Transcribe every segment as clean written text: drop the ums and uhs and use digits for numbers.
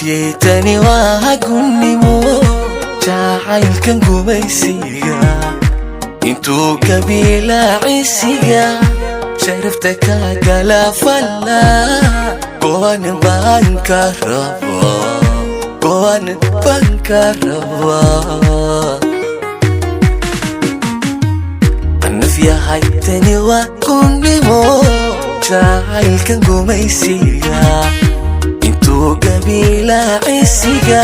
nafyaytani waa gunnimo jacaylkan gumaysiga intuu kabilaacisiga sharafta kaagala falla go'aan baan ka rabaa nafyaytani waa gunnimo jacaylkan gumaysiga intuu kabilaacisiga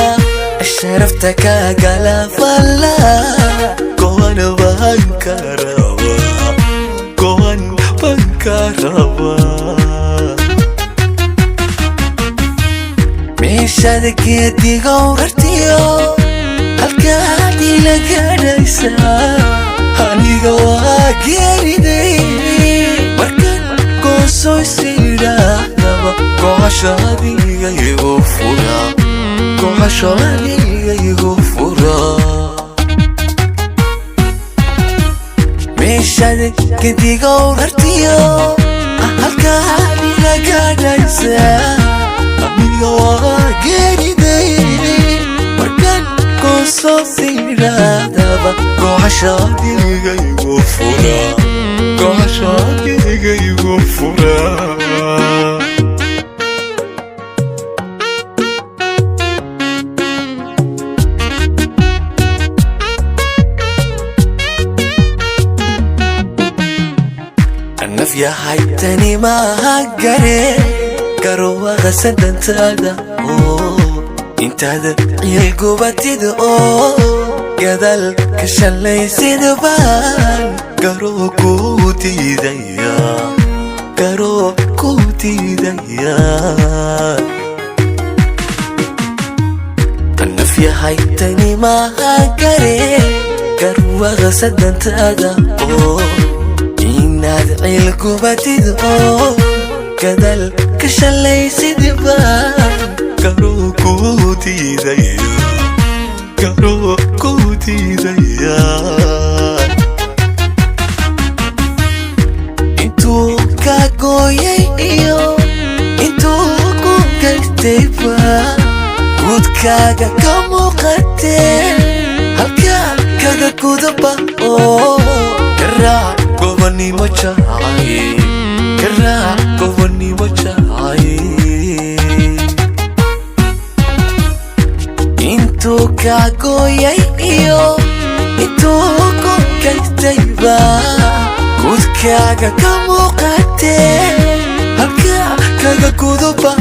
sharafta kaagala falla go'aan baan ka rabaa meeshada geedigow rartiyo halkaad ila gaadhaysaa aniga waa geeriday markan goosoysidhaadaba go'asho adiga igu fura meeshada geedigow rartiyo halkaad ila gaadhaysaa aniga waa geeriday markan goosoysidhaadaba go'asho adiga igu fura nafyaytani maaha garoowaqa sadantaada intaada ciyay gubatida gadaal ka shallaysida baan garoo kuu diidaya nafyaytani maaha garoowaqa sadantaada inaad cil gubatid gadaal ka shalaysid baan garoo kuu diidaya intuu ka gooyay iyo intuu ku gaystayba guudkaaga ka muuqatee halkaa kaga gudaba garaac gobonnimo jacay intuu ka gooyay iyo intuu ku gaystayba guudkaaga ka muuqatee halkaa kaga gudaba